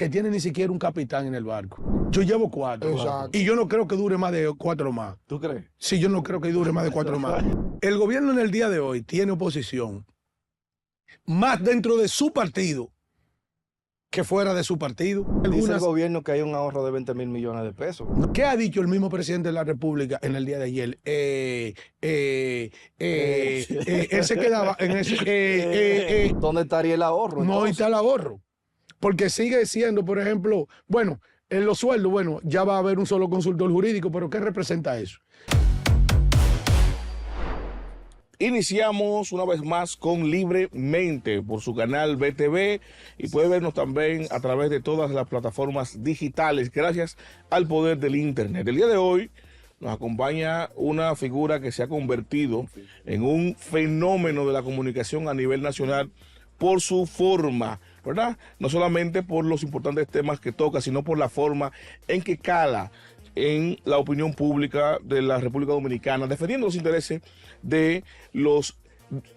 que tiene ni siquiera un capitán en el barco. Yo llevo 4. Exacto. Y yo no creo que dure más de 4 más. ¿Tú crees? Sí, yo no creo que dure más de 4 más. El gobierno en el día de hoy tiene oposición más dentro de su partido que fuera de su partido. Dice el gobierno que hay un ahorro de 20 mil millones de pesos. ¿Qué ha dicho el mismo presidente de la República en el día de ayer? Él se quedaba en ese... ¿Dónde estaría el ahorro? No entonces? está el ahorro. Porque sigue siendo, por ejemplo, bueno, en los sueldos, bueno, ya va a haber un solo consultor jurídico, pero ¿qué representa eso? Iniciamos una vez más con Libremente por su canal BTV y puede vernos también a través de todas las plataformas digitales gracias al poder del internet. El día de hoy nos acompaña una figura que se ha convertido en un fenómeno de la comunicación a nivel nacional por su forma, ¿verdad? No solamente por los importantes temas que toca, sino por la forma en que cala en la opinión pública de la República Dominicana, defendiendo los intereses de los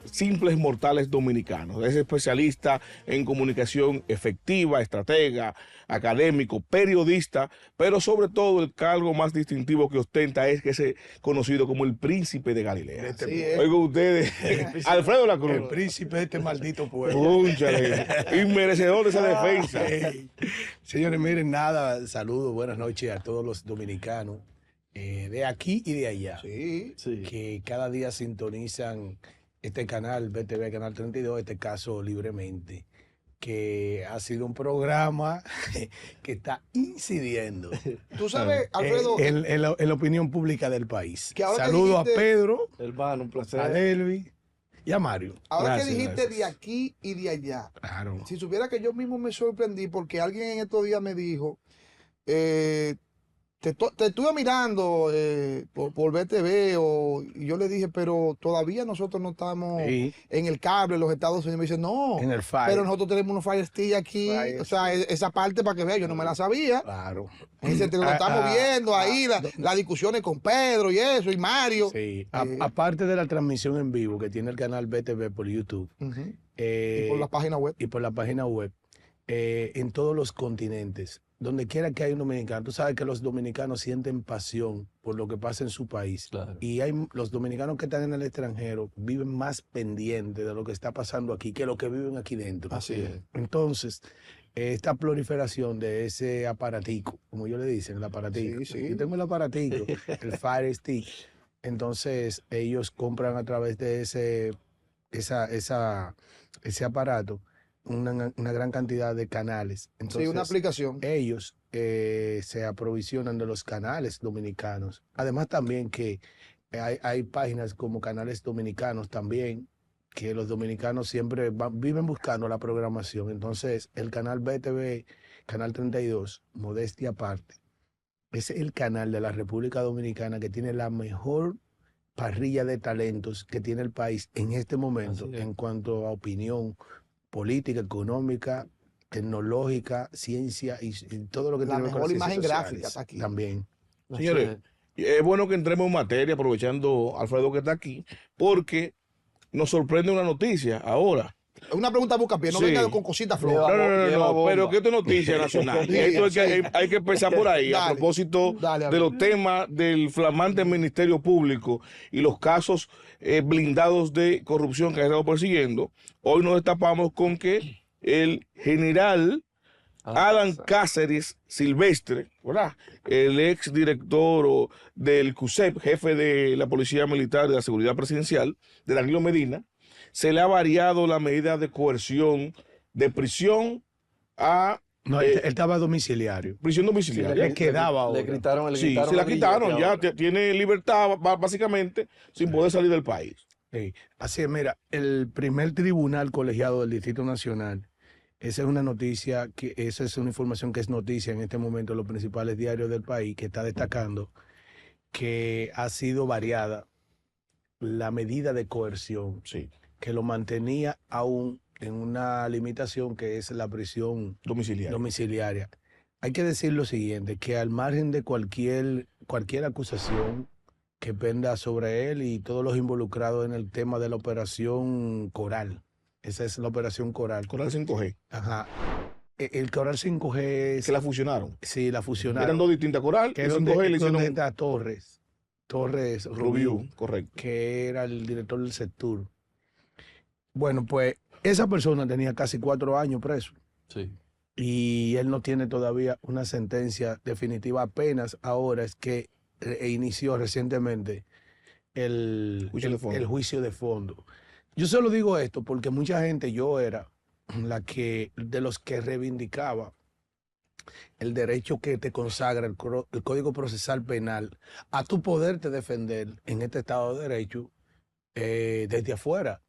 simples mortales dominicanos. Es especialista en comunicación efectiva, estratega, académico, periodista, pero sobre todo el cargo más distintivo que ostenta es que es conocido como el Príncipe de Galilea. Oigan ustedes, Alfredo La Cruz. El príncipe de este maldito pueblo. Púnchale, inmerecedor de esa defensa. Señores, miren, nada, saludos, buenas noches a todos los dominicanos de aquí y de allá, Sí. que cada día sintonizan este canal, BTV, Canal 32, este caso Libremente, que ha sido un programa que está incidiendo Tú sabes, Alfredo, en la opinión pública del país. Que ahora que Saludo a dijiste- Pedro, Hermano, un a placer. Delvi y a Mario. ahora Gracias, que dijiste gracias. de aquí y de allá, Claro. si supiera que yo mismo me sorprendí porque alguien en estos días me dijo, te estuve mirando por BTV y yo le dije, pero todavía nosotros no estamos Sí. en el cable, en los Estados Unidos. Me dice, no, En el Fire. pero nosotros tenemos unos Fire Stick aquí, Fire o sea, esa parte para que vea, yo no me la sabía. Claro. Me dice, te lo estamos viendo ahí, las discusiones con Pedro y eso, y Mario. Sí. Aparte de la transmisión en vivo que tiene el canal BTV por YouTube Ujú. Y por la página web. y por la página web, en todos los continentes, donde quiera que haya un dominicano, tú sabes que los dominicanos sienten pasión por lo que pasa en su país. Claro. Y los dominicanos que están en el extranjero viven más pendientes de lo que está pasando aquí que lo que viven aquí dentro. Así es. Entonces, esta proliferación de ese aparatico, como yo le dicen, el aparatico. Sí, sí. Yo tengo el aparatico, el Fire Stick. Entonces, ellos compran a través de ese aparato una gran cantidad de canales. Entonces, Sí, una aplicación. ellos se aprovisionan de los canales dominicanos. Además también que hay páginas como canales dominicanos también, que los dominicanos siempre viven buscando la programación. Entonces el canal BTV, Canal 32, modestia aparte, es el canal de la República Dominicana que tiene la mejor parrilla de talentos que tiene el país en este momento Así es. en cuanto a opinión política, económica, tecnológica, ciencia y todo lo que La tiene que ver con mejor las imagen ciencias gráfica sociales está aquí. también. Señores, es bueno que entremos en materia, aprovechando a Alfredo que está aquí, porque nos sorprende una noticia ahora. Una pregunta busca pie, no Sí. venga con cositas No, flojas. Lleva bomba. pero que esto es noticia nacional. Sí, Esto es que sí. hay que empezar por ahí, a Dale. propósito Dale, de los temas del flamante Ministerio Público y los casos blindados de corrupción que ha estado persiguiendo. Hoy nos destapamos con que el general Alan Cáceres Silvestre, ¿verdad? El ex director del CUSEP, jefe de la Policía Militar de la Seguridad Presidencial, de Danilo Medina, se le ha variado la medida de coerción de prisión a No, él estaba domiciliario. prisión domiciliaria. Le quedaba ahora. Le gritaron, Sí, se la quitaron, ya tiene libertad básicamente sin poder salir del país. Sí. Así es, mira, el primer tribunal colegiado del Distrito Nacional, esa es una noticia, esa es una información que es noticia en este momento en los principales diarios del país, que está destacando que ha sido variada la medida de coerción, Sí, que lo mantenía aún en una limitación que es la prisión domiciliaria. domiciliaria. Hay que decir lo siguiente, que al margen de cualquier acusación que penda sobre él y todos los involucrados en el tema de la operación Coral, esa es la operación Coral. Coral 5G. Ajá. el Coral 5G es, Que la fusionaron. sí, la fusionaron. Eran dos distintas Coral. que Y es 5G le donde hicieron está Torres Rubiú, Rubio, correcto. que era el director del sector. Bueno, pues esa persona tenía casi 4 años preso Sí. y él no tiene todavía una sentencia definitiva. Apenas ahora es que inició recientemente Juicio de fondo. el juicio de fondo. Yo solo digo esto porque mucha gente, yo era de los que reivindicaba el derecho que te consagra el Código Procesal Penal a tu poderte defender en este Estado de Derecho desde afuera.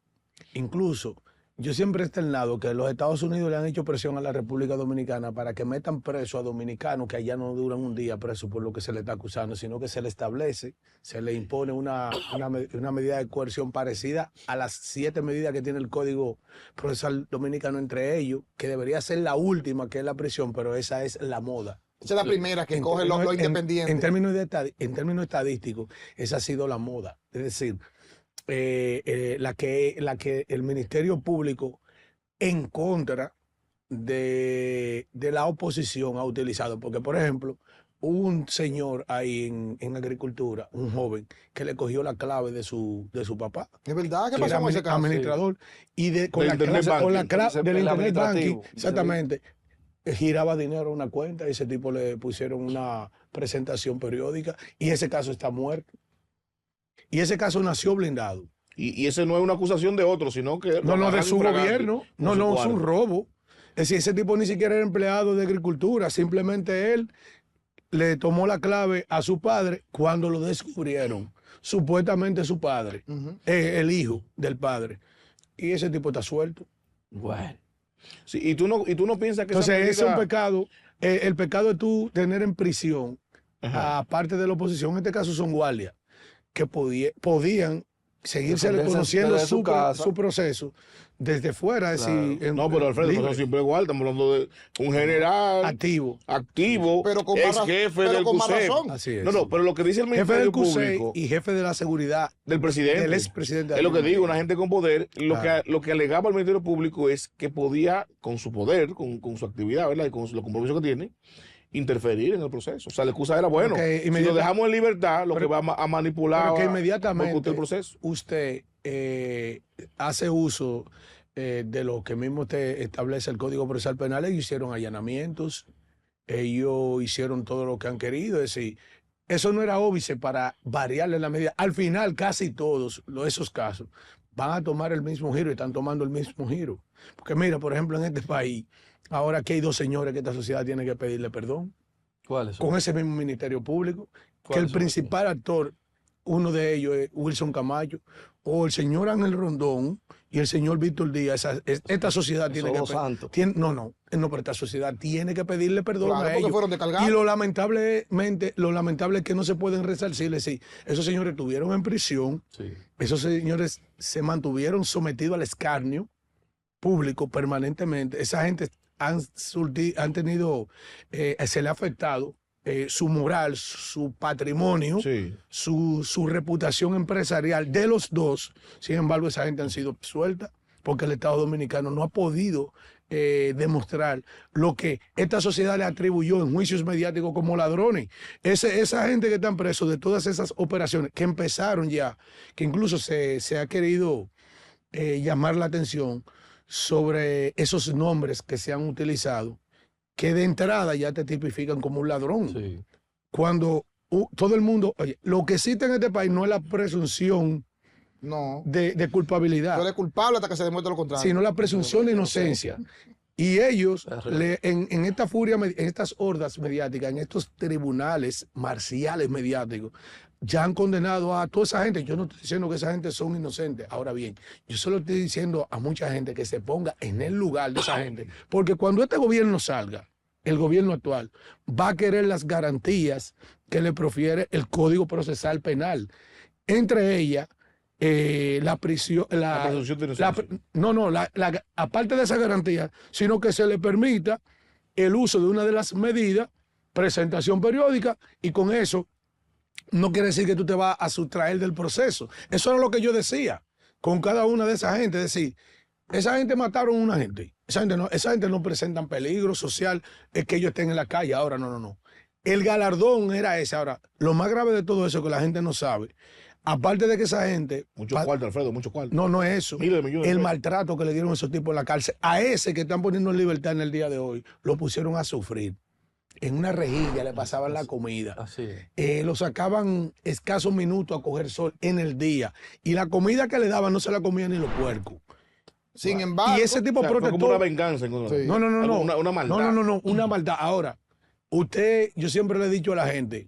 Incluso, yo siempre he externado que los Estados Unidos le han hecho presión a la República Dominicana para que metan preso a dominicanos que allá no duran un día preso por lo que se le está acusando, sino que se le establece, se le impone una medida de coerción parecida a las 7 medidas que tiene el Código Procesal Dominicano, entre ellos, que debería ser la última, que es la prisión, pero esa es la moda. Esa es la primera que coge los independientes. En términos estadísticos, esa ha sido la moda. Es decir, la que el Ministerio Público en contra de la oposición ha utilizado. Porque, por ejemplo, hubo un señor ahí en agricultura, un joven, que le cogió la clave de su papá. ¿Es verdad? ¿Qué Que era pasó con ese caso? administrador. Y con Del la Internet Banking. clave del El Internet Banking, administrativo. exactamente, giraba dinero a una cuenta y ese tipo le pusieron una presentación periódica y ese caso está muerto. Y ese caso nació blindado. Y ese no es una acusación de otro, sino que... No, de su infragante gobierno. con No, su es cuarto. un robo. Es decir, ese tipo ni siquiera era empleado de agricultura. Simplemente él le tomó la clave a su padre cuando lo descubrieron. Supuestamente su padre, Ujú. el hijo del padre. Y ese tipo está suelto. Bueno. Sí, y tú no piensas que esa Entonces, ese es un medida- pecado. El pecado de tú tener en prisión, Ajá. aparte de la oposición, en este caso son guardias, que podían seguirse Defenderse conociendo desde su casa. su proceso desde fuera, es decir, No, pero Alfredo, libre, nosotros siempre igual, estamos hablando de un general activo. activo, Pero con ex más, jefe pero del con más CUSEP. razón. Así es. No, pero lo que dice el Jefe del Ministerio CUSEI Público y jefe de la seguridad del presidente, del expresidente. es lo que digo, una gente con poder, Claro. lo que alegaba el Ministerio Público es que podía, con su poder, con su actividad, ¿verdad? Y con los compromisos que tiene, interferir en el proceso. O sea, la excusa era, bueno, Que si lo dejamos en libertad, lo pero- que va a manipular Pero que a inmediatamente boicotear el proceso. usted hace uso de lo que mismo te establece el Código Procesal Penal. Ellos hicieron allanamientos, ellos hicieron todo lo que han querido. Es decir, eso no era óbice para variarle la medida. Al final, casi todos esos casos van a tomar el mismo giro y están tomando el mismo giro. Porque mira, por ejemplo, en este país, ahora aquí hay 2 señores que esta sociedad tiene que pedirle perdón ¿Cuáles son? con ese mismo Ministerio Público, que el ¿Cuáles son? principal actor, uno de ellos es Wilson Camacho, o el señor Ángel Rondón y el señor Víctor Díaz. Esta sociedad tiene Son que los santos. no, pero esta sociedad tiene que pedirle perdón Claro, a porque ellos. fueron descargados. Y lo lamentable es que no se pueden resarcir. Es decir, esos señores estuvieron en prisión, Sí. esos señores se mantuvieron sometidos al escarnio público permanentemente. Esa gente han tenido, se le ha afectado su moral, su patrimonio, Sí. su reputación empresarial de los dos. Sin embargo, esa gente han sido absuelta porque el Estado Dominicano no ha podido demostrar lo que esta sociedad le atribuyó en juicios mediáticos como ladrones. Esa gente que están presos de todas esas operaciones que empezaron ya, que incluso se ha querido llamar la atención sobre esos nombres que se han utilizado, que de entrada ya te tipifican como un ladrón. Sí. Cuando todo el mundo, oye, lo que existe en este país no es la presunción No. de culpabilidad, Tú eres culpable hasta que se demuestre lo contrario. sino la presunción de inocencia. Y ellos, Es real. en esta furia, en estas hordas mediáticas, en estos tribunales marciales mediáticos, ya han condenado a toda esa gente. Yo no estoy diciendo que esa gente son inocentes. Ahora bien, yo solo estoy diciendo a mucha gente que se ponga en el lugar de esa gente. Porque cuando este gobierno salga, el gobierno actual, va a querer las garantías que le profiere el Código Procesal Penal. Entre ellas, la prisión, La presunción de inocencia. aparte de esa garantía, sino que se le permita el uso de una de las medidas, presentación periódica, y con eso no quiere decir que tú te vas a sustraer del proceso. Eso era lo que yo decía con cada una de esas gente. Es decir, esa gente mataron a una gente Esa gente no presentan peligro social, es que ellos estén en la calle. Ahora, no. El galardón era ese. Ahora, lo más grave de todo eso que la gente no sabe, aparte de que esa gente... Muchos cuartos, Alfredo, muchos cuartos. No es eso. Miles de millones de El pesos. maltrato que le dieron a esos tipos en la cárcel, a ese que están poniendo en libertad en el día de hoy, lo pusieron a sufrir. En una rejilla le pasaban la comida. Así es. Lo sacaban escasos minutos a coger sol en el día. Y la comida que le daban no se la comían ni los puercos. Sin embargo, Y ese tipo O sea, fue como protestó. una venganza. Sí. No. Una maldad. No, una maldad. Ahora, yo siempre le he dicho a la gente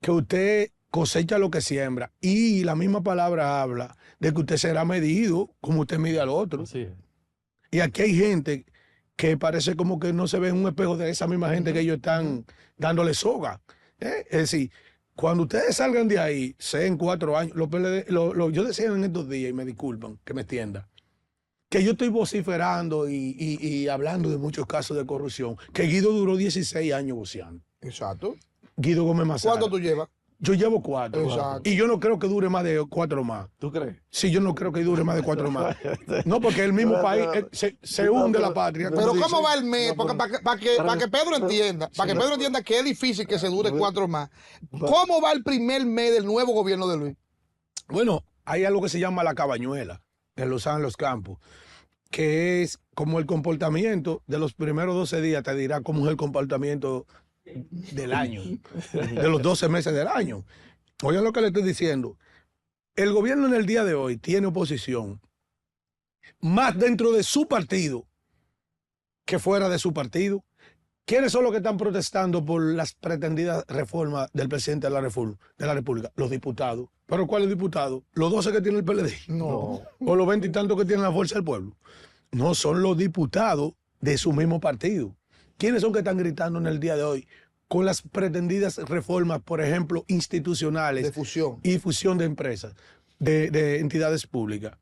que usted cosecha lo que siembra. Y la misma palabra habla de que usted será medido como usted mide al otro. Así es. Y aquí hay gente que parece como que no se ve en un espejo de esa misma gente que ellos están dándole soga. Es decir, cuando ustedes salgan de ahí, sea en 4 años, yo decía en estos días, y me disculpan que me extienda, que yo estoy vociferando y hablando de muchos casos de corrupción, que Guido duró 16 años voceando. exacto. Guido Gómez Mazara. ¿Cuánto tú llevas? Yo llevo 4. Exacto. Y yo no creo que dure más de 4 más. ¿Tú crees? Sí, yo no creo que dure más de 4 más. No, porque el mismo país se hunde la patria. Pero como ¿cómo dicen. va el mes? Porque para que Pedro entienda, que es difícil que se dure 4 más. ¿Cómo va el primer mes del nuevo gobierno de Luis? Bueno, hay algo que se llama la cabañuela, que lo usan en los campos, que es como el comportamiento de los primeros 12 días, te dirá cómo es el comportamiento del año, de los 12 meses del año. Oigan lo que le estoy diciendo. El gobierno en el día de hoy tiene oposición más dentro de su partido que fuera de su partido. ¿Quiénes son los que están protestando por las pretendidas reformas del presidente de la República? Los diputados. ¿Pero cuáles diputados? ¿Los 12 que tiene el PLD? No. ¿O los 20 y tantos que tiene la Fuerza del Pueblo? No, son los diputados de su mismo partido. ¿Quiénes son que están gritando en el día de hoy con las pretendidas reformas, por ejemplo, institucionales De fusión. y fusión de empresas, de entidades públicas?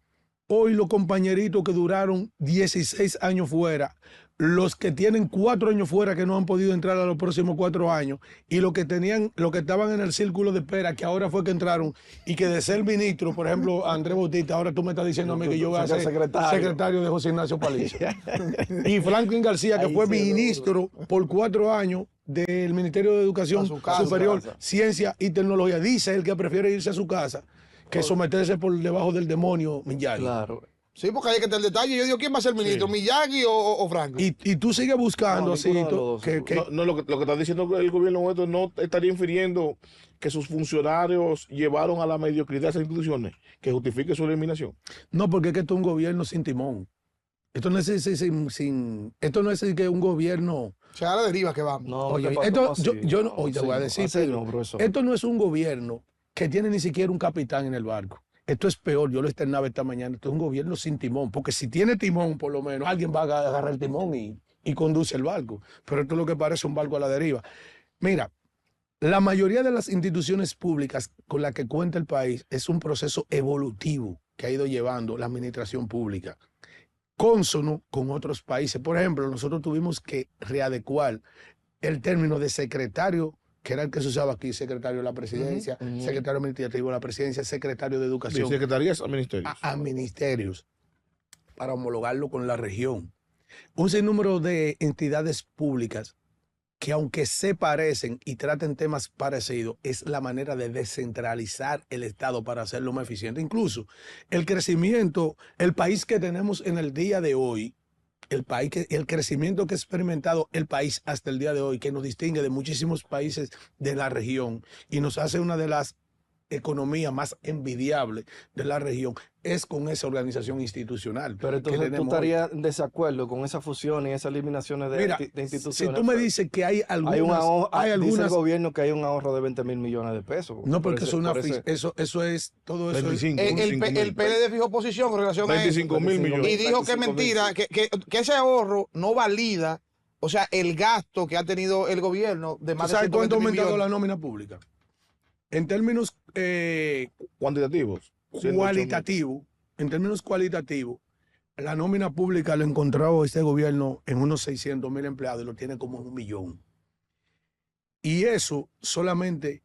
Hoy los compañeritos que duraron 16 años fuera, los que tienen 4 años fuera que no han podido entrar a los próximos 4 años, y los que estaban en el círculo de espera, que ahora fue que entraron, y que de ser ministro, por ejemplo, Andrés Bautista, ahora tú me estás diciendo a mí que yo voy a ser secretario de José Ignacio Paliza. Y Franklin García, que fue ministro por 4 años del Ministerio de Educación A su casa, Superior, a su casa. Ciencia y Tecnología. Dice él que prefiere irse a su casa que someterse por debajo del demonio Miyagi. Claro. Sí, porque hay que tener el detalle. Yo digo, ¿quién va a ser ministro? ¿Miyagi o Franklin? Y tú sigues buscando No, así, ninguno de tú, los dos. No, lo que está diciendo el gobierno nuestro no estaría infiriendo que sus funcionarios llevaron a la mediocridad esas instituciones que justifique su eliminación. no, porque es que esto es un gobierno sin timón. Esto no es esto no es que un gobierno. O sea, a la deriva que vamos. No, Oye, ¿qué esto, pasó? yo, Así, yo no, no, oye, te así voy a no, decir, así Pedro, no, profesor. esto no es un gobierno que tiene ni siquiera un capitán en el barco. Esto es peor, yo lo externaba esta mañana, esto es un gobierno sin timón, porque si tiene timón, por lo menos, alguien va a agarrar el timón y conduce el barco. Pero esto es lo que parece un barco a la deriva. Mira, la mayoría de las instituciones públicas con las que cuenta el país es un proceso evolutivo que ha ido llevando la administración pública, cónsono con otros países. Por ejemplo, nosotros tuvimos que readecuar el término de secretario, que era el que se usaba aquí, secretario de la presidencia, Ujú. secretario administrativo de la presidencia, secretario de De educación, secretarías a ministerios. a ministerios, para homologarlo con la región. Un sinnúmero de entidades públicas que aunque se parecen y traten temas parecidos, es la manera de descentralizar el Estado para hacerlo más eficiente. Incluso el crecimiento, el país que tenemos en el día de hoy, el crecimiento que ha experimentado el país hasta el día de hoy, que nos distingue de muchísimos países de la región y nos hace una de las economías más envidiables de la región, es con esa organización institucional. Pero que entonces tú tenemos hoy. estarías en desacuerdo con esa fusión y esas eliminaciones de, Mira, de si instituciones. tú me dices que hay algunas, hay un ahorro, hay dice el algunas, gobierno que hay un ahorro de 20 mil millones de pesos. no, porque Por eso es una, por ese- eso es, todo eso 25, es, El PLD fijó posición con relación a eso. 25.000 millones. Y dijo que es 25.000. mentira, que ese ahorro no valida, o sea, el gasto que ha tenido el gobierno de ¿tú más de sabes cuánto ha 120 aumentado millones. la nómina pública? En términos Cuantitativos. 108.000. cualitativos, en términos cualitativos, la nómina pública lo encontró este gobierno en unos 600,000 empleados y lo tiene como en 1 millón. Y eso solamente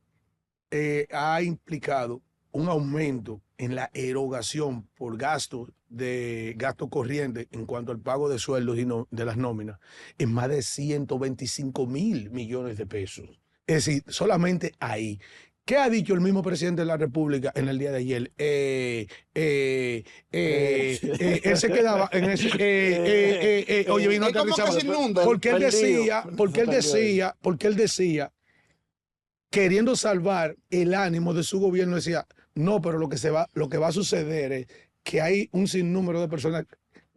ha implicado un aumento en la erogación por gastos de gasto corriente en cuanto al pago de sueldos y de las nóminas en más de 125.000 millones de pesos. Es decir, solamente ahí. ¿Qué ha dicho el mismo presidente de la República en el día de ayer? Él se quedaba en ese. Oye, vino Es como que se inunda. porque él decía, queriendo salvar el ánimo de su gobierno, decía, no, pero lo que va a suceder es que hay un sinnúmero de personas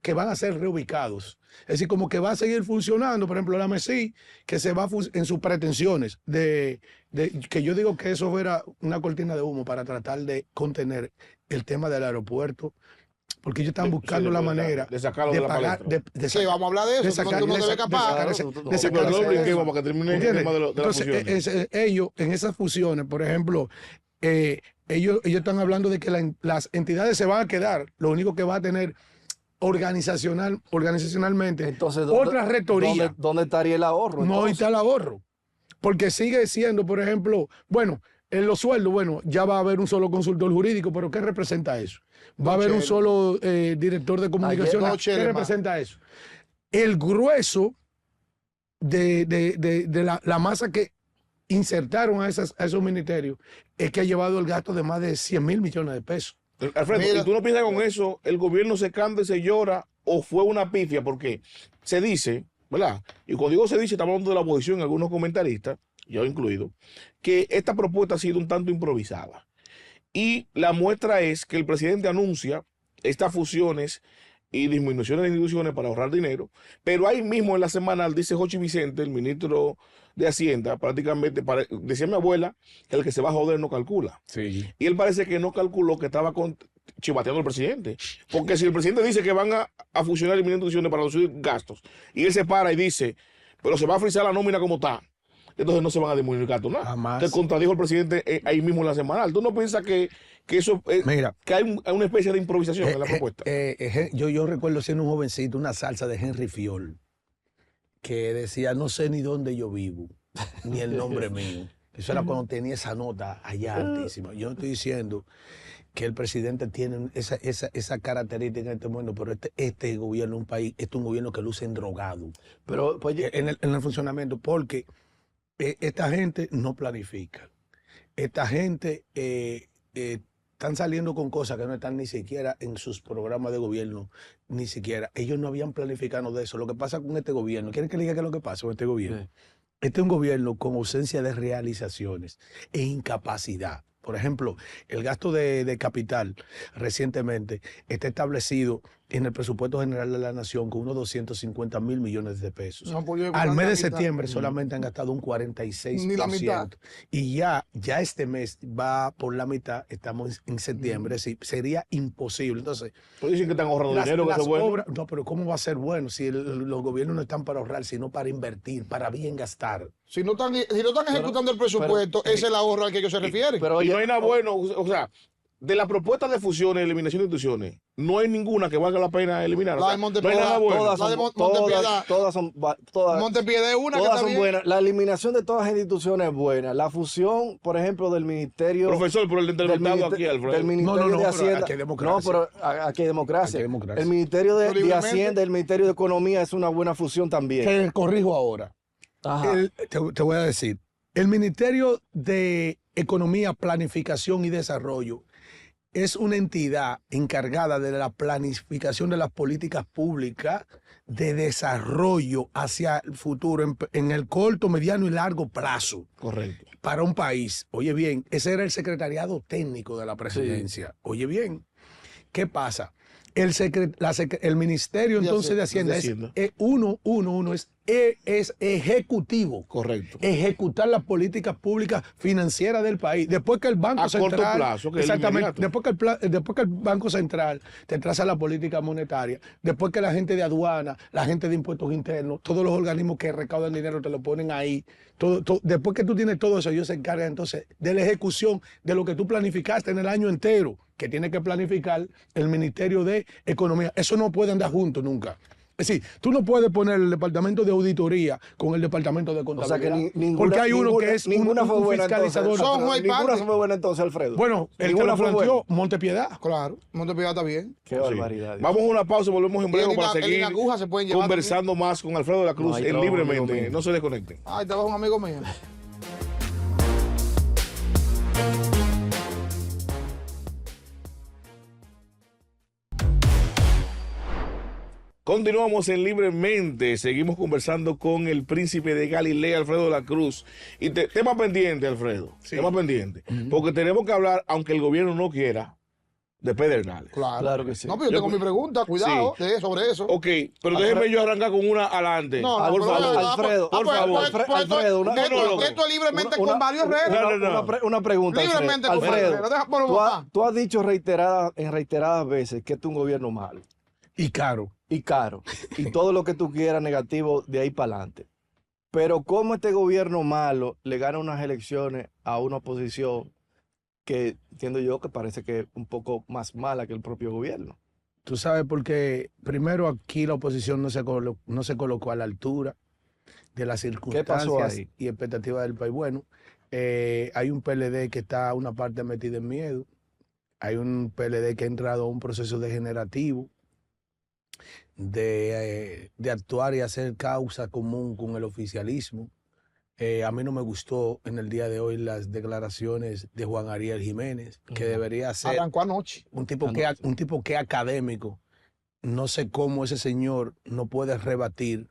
que van a ser reubicados. Es decir, como que va a seguir funcionando, por ejemplo, la MESI, que se va en sus pretensiones que yo digo que eso era una cortina de humo para tratar de contener el tema del aeropuerto, porque ellos están buscando la manera de sacarlo de la pagar, palestra. Sí, vamos a hablar de eso. Tú no te ves capaz. Entonces, ellos en esas fusiones, por ejemplo, ellos están hablando de que las entidades se van a quedar, lo único que va a tener organizacionalmente. Entonces, otra rectoría. ¿Dónde estaría el ahorro? No está el ahorro. Porque sigue siendo, por ejemplo, bueno, en los sueldos, bueno, ya va a haber un solo consultor jurídico, pero ¿qué representa eso? Va a haber un solo director de comunicación. ¿Qué representa eso? El grueso de la masa que insertaron a esos ministerios es que ha llevado el gasto de más de 100.000 millones de pesos. Alfredo, ¿y tú no piensas con eso, el gobierno se canta y se llora o fue una pifia? Porque se dice, ¿verdad? Y cuando digo se dice, estamos hablando de la oposición, algunos comentaristas, yo incluido, que esta propuesta ha sido un tanto improvisada. Y la muestra es que el presidente anuncia estas fusiones y disminuciones de instituciones para ahorrar dinero, pero ahí mismo en la semana dice Jochi Vicente, el ministro de Hacienda, prácticamente, decía mi abuela, que el que se va a joder no calcula. Sí. Y él parece que no calculó que estaba chivateando al presidente. Porque si el presidente dice que van a fusionar y eliminar instituciones para reducir gastos, y él se para y dice, pero se va a frizar la nómina como está, entonces no se van a disminuir gastos nada. Jamás. Te contradijo el presidente ahí mismo en la semanal. ¿Tú no piensas que eso Mira, que hay una especie de improvisación en la propuesta? Yo recuerdo siendo un jovencito una salsa de Henry Fiol que decía, no sé ni dónde yo vivo, ni el nombre mío. Eso era cuando tenía esa nota allá altísima. Yo no estoy diciendo que el presidente tiene esa característica en este momento, pero este gobierno es un país, este es un gobierno que luce endrogado. Pero pues, en el funcionamiento, porque esta gente no planifica. Esta gente están saliendo con cosas que no están ni siquiera en sus programas de gobierno, ni siquiera. Ellos no habían planificado de eso. Lo que pasa con este gobierno, ¿quieren que le diga qué es lo que pasa con este gobierno? Sí. Este es un gobierno con ausencia de realizaciones e incapacidad. Por ejemplo, el gasto de capital recientemente está establecido en el presupuesto general de la nación con unos 250.000 millones de pesos. No, pues Al mes de septiembre solamente han gastado un 46%. Ni la mitad. Y ya este mes va por la mitad, estamos en septiembre, sí, sería imposible. Entonces, Pues dicen que están ahorrando dinero, que eso es bueno. no, pero ¿cómo va a ser bueno si los gobiernos no están para ahorrar, sino para invertir, para bien gastar? Si no están ejecutando el presupuesto, ese es el ahorro al que ellos se refieren. pero Y oye, no hay nada bueno, o sea, de la propuesta de fusiones y eliminación de instituciones, no hay ninguna que valga la pena eliminar. La O de sea, Montepiedad, no hay nada bueno. todas La de son, Montepiedad. todas Montepiedad es una que todas está son bien. buenas. La eliminación de todas las instituciones es buena. La fusión, por ejemplo, del ministerio. Profesor, por el entrevistado aquí, Alfredo. Del ministerio No, de pero Hacienda. aquí hay democracia. No, pero aquí hay democracia. Aquí hay democracia. El ministerio de Libremente. Hacienda y el ministerio de Economía es una buena fusión también. Que corrijo ahora. Ajá. Te voy a decir, el Ministerio de Economía, Planificación y Desarrollo es una entidad encargada de la planificación de las políticas públicas de desarrollo hacia el futuro, en el corto, mediano y largo plazo Correcto. para un país. Oye bien, ese era el secretariado técnico de la presidencia. Oye bien, ¿qué pasa? El Ministerio entonces de Hacienda de es Hacienda. es ejecutivo. Correcto. Ejecutar las políticas públicas financieras del país. Después que el Banco A corto Central. plazo, que es exactamente. inmediato. Después que el Banco Central te traza la política monetaria. Después que la gente de aduana, la gente de impuestos internos, todos los organismos que recaudan dinero te lo ponen ahí. Después que tú tienes todo eso, ellos se encargan entonces de la ejecución de lo que tú planificaste en el año entero, que tiene que planificar el Ministerio de Economía. Eso no puede andar juntos nunca. Es decir, tú no puedes poner el departamento de auditoría con el departamento de O sea contabilidad. que porque hay uno que es ninguna un fue buena fiscalizador. entonces, Son muy ninguna parte. fue buena entonces, Alfredo. Bueno, el que Ninguna lo fue planteó, buena. Montepiedad. Claro, Montepiedad está bien. Qué Sí. barbaridad. Dios. Vamos a una pausa y volvemos en breve Y para en seguir aguja se pueden llevar conversando más con Alfredo de la Cruz No, hay en trabajo, amigo Libremente. mío. No se desconecten. Ay, estaba un amigo mío. Continuamos en Libremente, seguimos conversando con el príncipe de Galilea, Alfredo de la Cruz. Y tema pendiente, Alfredo, tema pendiente. Porque tenemos que hablar, aunque el gobierno no quiera, de Pedernales. Claro que sí. No, pero yo tengo mi pregunta, cuidado, sobre eso. Ok, pero déjeme yo arrancar con una adelante. No, por pero favor. Alfredo, por favor. Alfredo, Esto es libremente con varios redes. Una pregunta, Libremente con Alfredo. varios redes. Deja ponerlo Tú, acá. tú has dicho en reiteradas veces que este es un gobierno malo Y caro. y caro y todo lo que tú quieras negativo de ahí para adelante. Pero ¿cómo este gobierno malo le gana unas elecciones a una oposición que entiendo yo que parece que es un poco más mala que el propio gobierno? Tú sabes porque primero aquí la oposición no se colocó a la altura de las circunstancias ahí? y expectativas del país. Bueno, hay un PLD que está una parte metida en miedo. Hay un PLD que ha entrado a un proceso degenerativo de actuar y hacer causa común con el oficialismo. A mí no me gustó en el día de hoy las declaraciones de Juan Ariel Jiménez, que debería ser Arrancó anoche. un tipo que es académico. No sé cómo ese señor no puede rebatir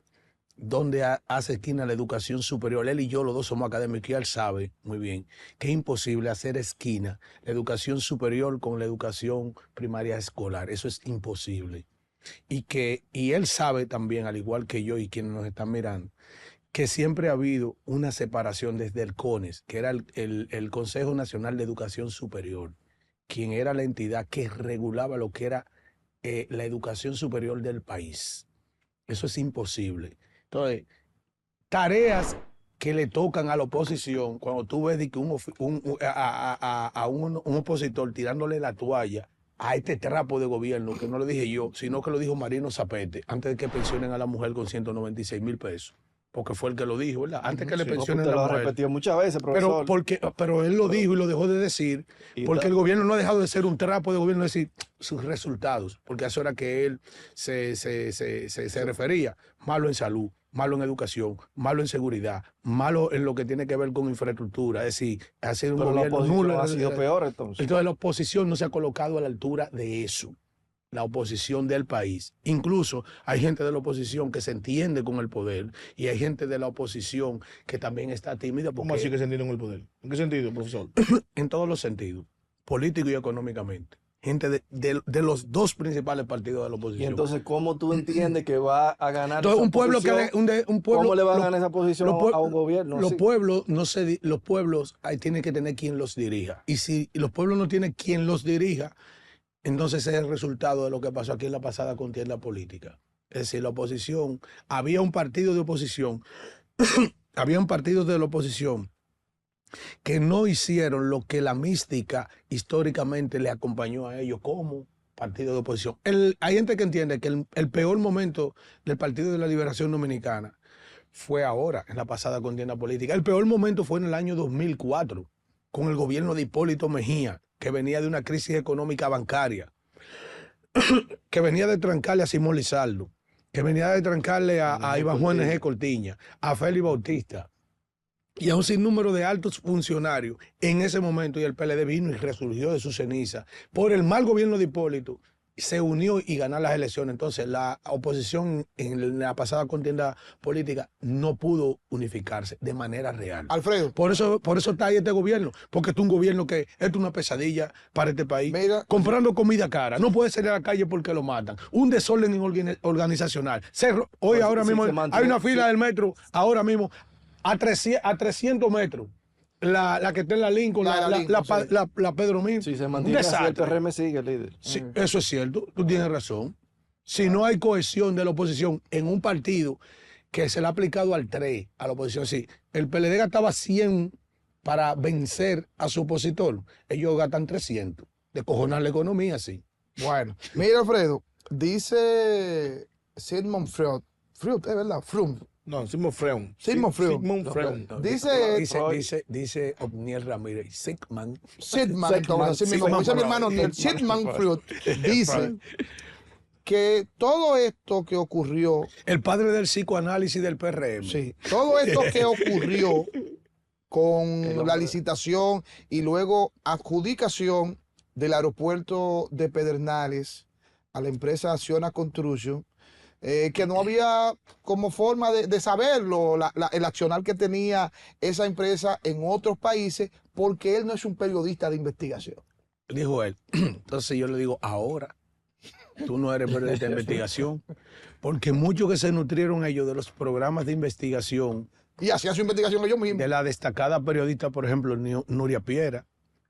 dónde hace esquina la educación superior. Él y yo, los dos somos académicos y él sabe muy bien que es imposible hacer esquina la educación superior con la educación primaria escolar. Eso es imposible. Y él sabe también, al igual que yo y quienes nos están mirando, que siempre ha habido una separación desde el CONES, que era el Consejo Nacional de Educación Superior, quien era la entidad que regulaba lo que era la educación superior del país. Eso es imposible. Entonces, tareas que le tocan a la oposición, cuando tú ves de que un opositor tirándole la toalla a este trapo de gobierno, que no lo dije yo, sino que lo dijo Marino Zapete, antes de que pensionen a la mujer con 196,000 pesos. Porque fue el que lo dijo, ¿verdad? Antes que le pensionen a Usted la lo ha mujer. repetido muchas veces, profesor. Pero él lo dijo y lo dejó de decir, porque el gobierno no ha dejado de ser un trapo de gobierno, es decir, sus resultados, porque a eso era que él se refería. Malo en salud, malo en educación, malo en seguridad, malo en lo que tiene que ver con infraestructura, es decir, ha sido un Pero la gobierno oposición nulo. ha sido peor entonces. Entonces la oposición no se ha colocado a la altura de eso. La oposición del país. Incluso hay gente de la oposición que se entiende con el poder y hay gente de la oposición que también está tímida. ¿Cómo así Porque que se entiende con el poder? ¿En qué sentido, profesor? en todos los sentidos, político y económicamente. Gente de los dos principales partidos de la Y oposición. entonces, ¿cómo tú entiendes que va a ganar Entonces, esa un pueblo posición? ¿Cómo le va a ganar esa posición a un gobierno? Los así? pueblos los pueblos tienen que tener quien los dirija. Y si los pueblos no tienen quien los dirija, entonces ese es el resultado de lo que pasó aquí en la pasada contienda política. Es decir, la oposición, había un partido de oposición, había un partido de la oposición que no hicieron lo que la mística históricamente le acompañó a ellos como partido de oposición. Hay gente que entiende que el peor momento del Partido de la Liberación Dominicana fue ahora, en la pasada contienda política. El peor momento fue en el año 2004, con el gobierno de Hipólito Mejía, que venía de una crisis económica bancaria, que venía de trancarle a Simón Lizardo, que venía de trancarle a Iván Juan G. Cortiña, a Félix Bautista y a un sinnúmero de altos funcionarios en ese momento, y el PLD vino y resurgió de su ceniza por el mal gobierno de Hipólito, se unió y ganó las elecciones. Entonces la oposición en la pasada contienda política no pudo unificarse de manera real. Alfredo. Por eso está ahí este gobierno, porque es un gobierno que es una pesadilla para este país. Mira, comprando comida cara, no puede salir a la calle porque lo matan. Un desorden organizacional. Hoy, ahora mismo, hay una fila del metro, ahora mismo, a 300 metros. La que está en la Lincoln, la Pedro Mil. Si se mantiene así, el desastre. PRM sigue, líder. Sí, eso es cierto, tú tienes razón. Si no hay cohesión de la oposición en un partido que se le ha aplicado al 3 a la oposición, sí, el PLD gastaba 100 para vencer a su opositor, ellos gastan 300, de cojonar la economía, sí. Bueno, mira, Alfredo, dice Sigmund Freud. Freud, es verdad, Freud. No, Sigmund Freud. Sigmund Freud. Sigmund Freud. Dice Obniel Ramírez, Sigmund. Sidman, entonces, así mismo, como dice mi hermano Neil, Sigmund Freud dice que todo esto que ocurrió, El padre del psicoanálisis del PRM. sí, todo esto que ocurrió con la licitación y luego adjudicación del aeropuerto de Pedernales a la empresa Acciona Construction, que no había como forma de saberlo, el accionar que tenía esa empresa en otros países, porque él no es un periodista de investigación. Dijo él. Entonces yo le digo, ahora, tú no eres periodista de investigación, porque muchos que se nutrieron ellos de los programas de investigación, Y hacían su investigación ellos mismos. de la destacada periodista, por ejemplo, Nuria Piera,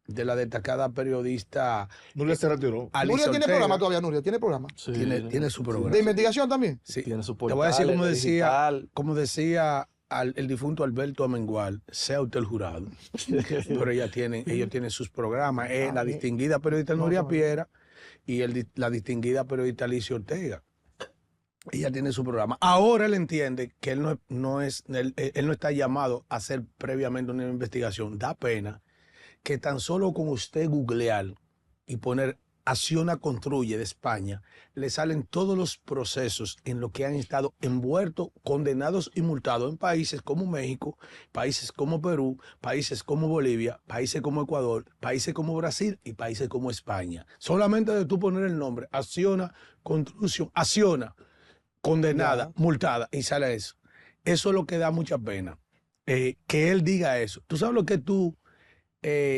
de la destacada periodista Nuria se retiró. Alice Nuria tiene Ortega. programa todavía, Nuria, tiene programa. Sí, Tiene su programa. De investigación también. Sí. tiene su Te voy a decir portal, digital. como decía el difunto Alberto Amengual, sea usted el jurado. Pero ellos tienen sus programas. La distinguida periodista Nuria Piera y la distinguida periodista Alicia Ortega. Ella tiene su programa. Ahora él entiende que él no está llamado a hacer previamente una investigación. Da pena que tan solo con usted googlear y poner Acciona Construye de España, le salen todos los procesos en los que han estado envueltos, condenados y multados en países como México, países como Perú, países como Bolivia, países como Ecuador, países como Brasil y países como España. Solamente de tú poner el nombre, Acciona Construcción, Acciona, condenada, multada, y sale eso. Eso es lo que da mucha pena, que él diga eso. Tú sabes lo que tú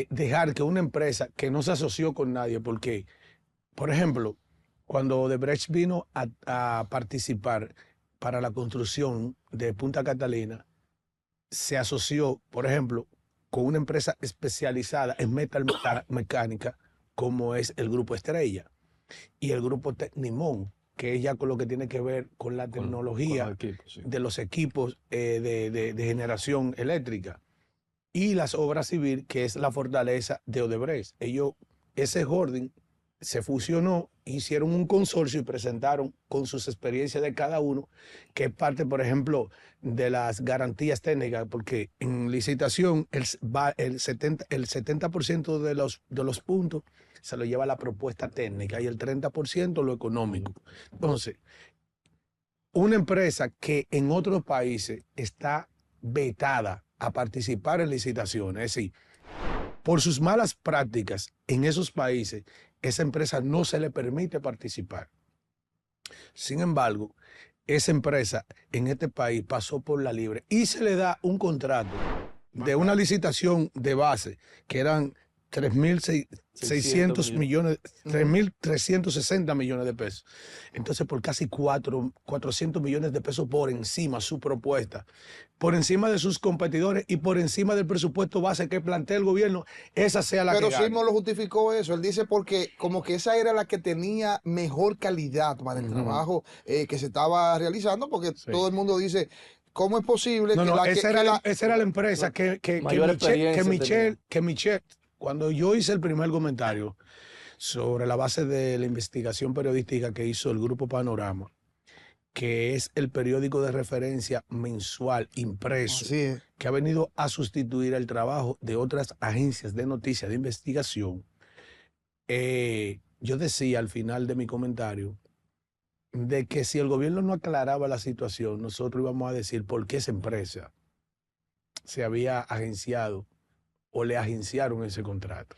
dejar que una empresa que no se asoció con nadie, porque, por ejemplo, cuando Odebrecht vino a participar para la construcción de Punta Catalina, se asoció, por ejemplo, con una empresa especializada en metalmecánica, como es el Grupo Estrella y el Grupo Tecnimón, que es ya con lo que tiene que ver con la tecnología Con los equipos, sí. de los equipos de generación eléctrica. Y las obras civiles, que es la fortaleza de Odebrecht. Ese holding se fusionó, hicieron un consorcio y presentaron con sus experiencias de cada uno, que es parte, por ejemplo, de las garantías técnicas, porque en licitación el 70% de los puntos se lo lleva la propuesta técnica y el 30% lo económico. Entonces, una empresa que en otros países está vetada a participar en licitaciones, es decir, por sus malas prácticas en esos países, esa empresa no se le permite participar. Sin embargo, esa empresa en este país pasó por la libre y se le da un contrato de una licitación de base que eran 3.600 millones, 3.360 millones de pesos. Entonces, por casi 400 millones de pesos por encima su propuesta, por encima de sus competidores y por encima del presupuesto base que plantea el gobierno, esa sea la que Pero gane. Sismo lo justificó eso. Él dice porque como que esa era la que tenía mejor calidad para el trabajo que se estaba realizando, porque todo el mundo dice, ¿cómo es posible No, que no, la esa era la empresa que Mayor experiencia Michel, cuando yo hice el primer comentario sobre la base de la investigación periodística que hizo el Grupo Panorama, que es el periódico de referencia mensual impreso, Así es. que ha venido a sustituir el trabajo de otras agencias de noticias de investigación, yo decía al final de mi comentario de que si el gobierno no aclaraba la situación, nosotros íbamos a decir por qué esa empresa se había agenciado o le agenciaron ese contrato.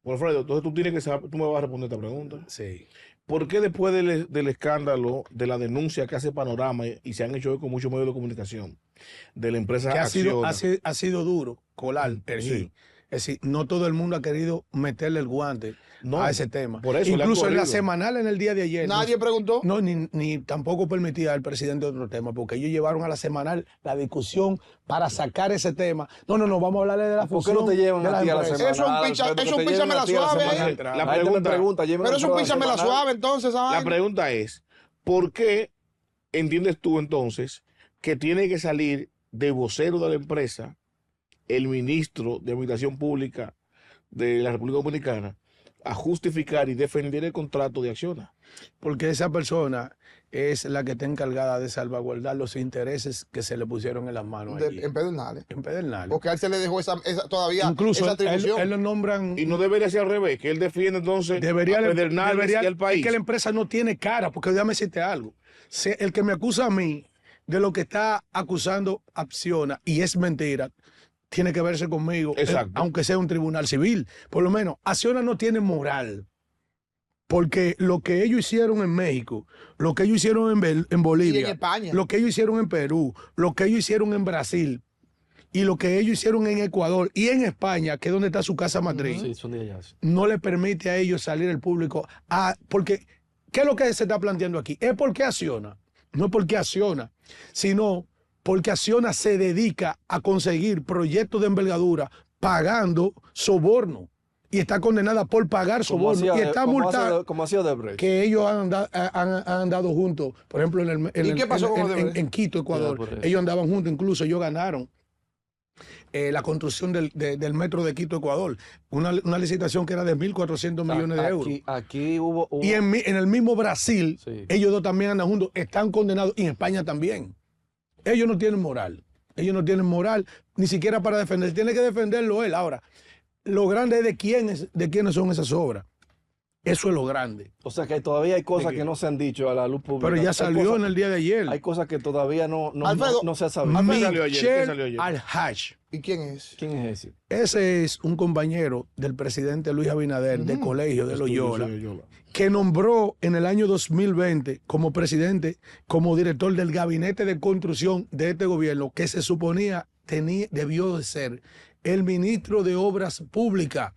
Alfredo, entonces tú tienes que saber, tú me vas a responder esta pregunta. Sí. ¿Por qué después del escándalo, de la denuncia que hace Panorama y se han hecho con muchos medios de comunicación de la empresa Que Acciona? ha sido duro colar el Sí. GI. Es decir, no todo el mundo ha querido meterle el guante a ese tema. por eso le han Incluso en la corrido. semanal en el día de ayer. Nadie preguntó. No, ni tampoco permitía al presidente otro tema, porque ellos llevaron a la semanal la discusión para sacar ese tema. No, vamos a hablarle de la ¿Por qué fusión. no te llevan de a las ti a la empresas. semana? Eso es un picha- Alfredo, eso es que un te lleven píchame a la ti a suave, semana. ¿eh? La gente me pregunta, llévenme Pero es un toda la píchame la semanal. suave, entonces, esa La vaina. pregunta es, ¿por qué entiendes tú entonces que tiene que salir de vocero de la empresa el ministro de Administración Pública de la República Dominicana a justificar y defender el contrato de Acciona? Porque esa persona es la que está encargada de salvaguardar los intereses que se le pusieron en las manos allí, En Pedernales. en Pedernales. Porque a él se le dejó todavía Incluso esa atribución. él lo nombran. Y no debería ser al revés, que él defiende entonces Debería, a Pedernales y al es país. que la empresa no tiene cara, porque déjame decirte algo. El que me acusa a mí de lo que está acusando Acciona, y es mentira, tiene que verse conmigo, Exacto. aunque sea un tribunal civil. Por lo menos, Acciona no tiene moral. Porque lo que ellos hicieron en México, lo que ellos hicieron en Bolivia, Y en España. lo que ellos hicieron en Perú, lo que ellos hicieron en Brasil y lo que ellos hicieron en Ecuador y en España, que es donde está su casa matriz, Sí, son de allá. Sí. no le permite a ellos salir al público. Porque, ¿qué es lo que se está planteando aquí? Es porque Acciona, no porque Acciona, sino porque Acciona se dedica a conseguir proyectos de envergadura pagando soborno. Y está condenada por pagar soborno. Y está multada. Como ha sido Odebrecht. Que ellos han andado juntos. Por ejemplo, ¿Y qué pasó con Odebrecht? en Quito, Ecuador. Ya, por eso. Ellos andaban juntos, incluso ellos ganaron la construcción del metro de Quito, Ecuador. Una licitación que era de 1.400 millones de euros. Aquí hubo Y en el mismo Brasil, Sí. ellos dos también andan juntos, están condenados, y en España también. Ellos no tienen moral. Ellos no tienen moral, ni siquiera para defender. Tiene que defenderlo él. Ahora, lo grande es de quiénes son esas obras. Eso es lo grande. O sea que todavía hay cosas que no se han dicho a la luz pública. Pero ya Hay salió cosas- en el día de ayer. Hay cosas que todavía Alfredo, no se ha sabido. ¿Qué salió ayer? ¿Qué salió Michel ayer? Al-Haj. ¿Y quién es? ¿Quién es ese? Ese es un compañero del presidente Luis Abinader de colegio de Loyola, Loyola. que nombró en el año 2020 como presidente, como director del gabinete de construcción de este gobierno, que se suponía debió de ser el ministro de Obras Públicas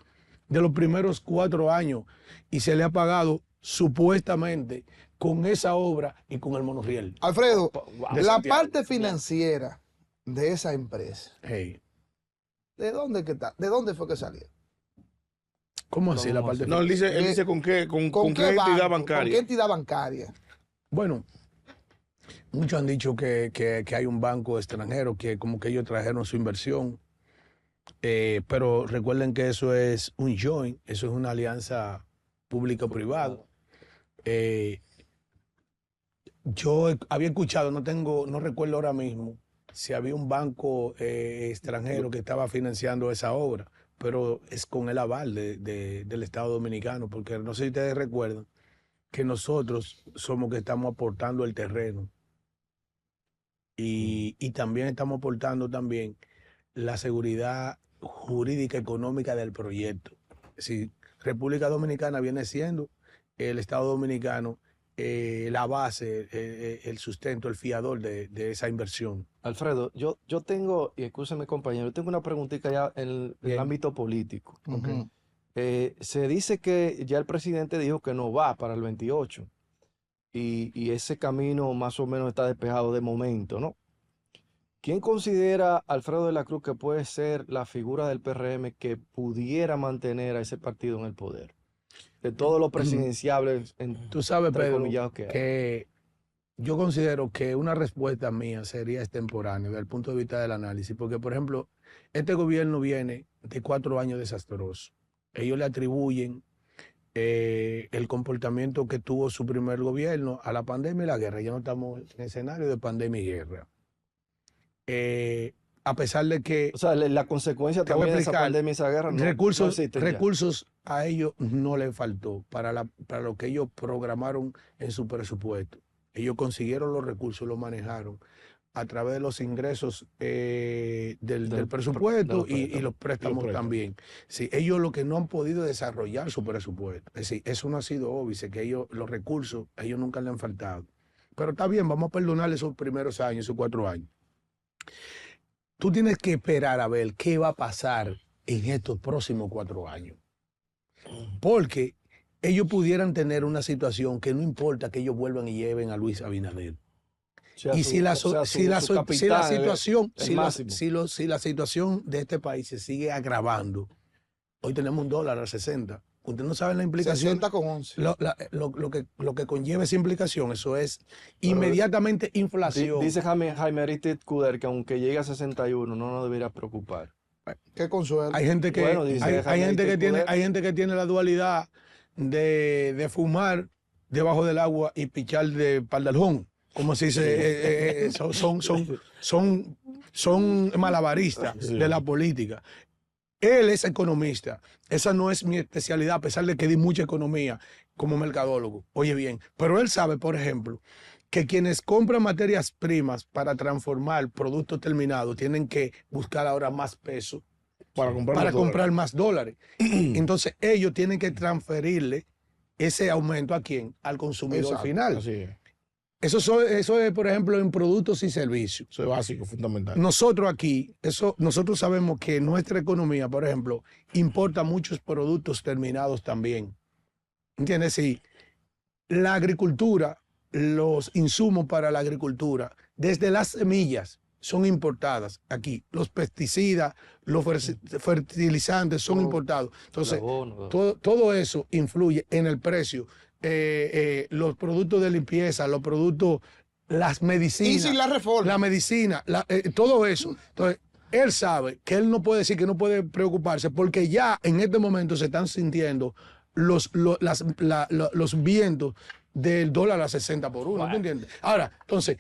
de los primeros 4 años, y se le ha pagado supuestamente con esa obra y con el monorriel. Alfredo, De la Santiago. parte financiera de esa empresa, Hey, ¿de dónde fue que salió? ¿cómo así la ¿Cómo parte? así? No, él dice con qué, con qué banco? entidad ¿Con bancaria. qué entidad bancaria? Bueno, muchos han dicho que hay un banco extranjero que como que ellos trajeron su inversión, pero recuerden que eso es un joint, eso es una alianza público-privada. Yo había escuchado, no recuerdo ahora mismo si había un banco extranjero que estaba financiando esa obra, pero es con el aval del Estado Dominicano, porque no sé si ustedes recuerdan que nosotros somos que estamos aportando el terreno y también estamos aportando también la seguridad jurídica económica del proyecto. Es decir, República Dominicana viene siendo el Estado Dominicano la base, el sustento, el fiador de esa inversión. Alfredo, yo tengo, y escúchame compañero, yo tengo una preguntita ya en el Bien. ámbito político. Ujú. Se dice que ya el presidente dijo que no va para el 28 y ese camino más o menos está despejado de momento, ¿no? ¿Quién considera, Alfredo de la Cruz, que puede ser la figura del PRM que pudiera mantener a ese partido en el poder? De todos los presidenciables, Tú sabes, Pedro, entrecomillados que hay. que yo considero que una respuesta mía sería extemporánea desde el punto de vista del análisis, porque, por ejemplo, este gobierno viene de 4 años desastrosos. Ellos le atribuyen el comportamiento que tuvo su primer gobierno a la pandemia y la guerra. Ya no estamos en escenario de pandemia y guerra. A pesar de que O sea, la consecuencia Te voy a también de esa explicar. pandemia y esa guerra no recursos, existen ya. recursos a ellos no les faltó para lo que ellos programaron en su presupuesto. Ellos consiguieron los recursos, los manejaron a través de los ingresos del presupuesto y los préstamos también. Sí, ellos lo que no han podido desarrollar su presupuesto. Es decir, eso no ha sido obvio, es que ellos, los recursos, a ellos nunca le han faltado. Pero está bien, vamos a perdonarle esos primeros años, esos 4 años. Tú tienes que esperar a ver qué va a pasar en estos próximos 4 años. Porque ellos pudieran tener una situación que no importa que ellos vuelvan y lleven a Luis Abinader. Y si la situación de este país se sigue agravando, hoy tenemos $1 a 60. Usted no sabe la implicación. 60,11. Lo que conlleva esa implicación, eso es inmediatamente inflación. Dice Jaime Aristide Cuder que aunque llegue a 61 no nos debería preocupar. Qué consuelo. Hay gente que, Bueno, dice, hay déjame gente irte que el tiene, poder. hay gente que tiene la dualidad de fumar debajo del agua y pichar de pardalón. Como se dice, son malabaristas Sí. de la política. Él es economista. Esa no es mi especialidad, a pesar de que di mucha economía como mercadólogo. Oye bien, pero él sabe, por ejemplo, que quienes compran materias primas para transformar productos terminados tienen que buscar ahora más peso Para comprar para los dólares. comprar más dólares. Entonces ellos tienen que transferirle ese aumento ¿a quién? Al consumidor Exacto. final. Así es. Eso es, por ejemplo, en productos y servicios. Eso es básico, fundamental. Nosotros aquí, nosotros sabemos que nuestra economía, por ejemplo, importa muchos productos terminados también. ¿Entiendes? Sí. La agricultura, los insumos para la agricultura, desde las semillas, son importadas aquí. Los pesticidas, los fertilizantes son importados. Entonces, todo eso influye en el precio. Los productos de limpieza, los productos, las medicinas. Y sin la reforma. La medicina, todo eso. Entonces, él sabe que él no puede decir que no puede preocuparse porque ya en este momento se están sintiendo los vientos del dólar a 60 por 1. ¿Tú entiendes? Ahora, entonces,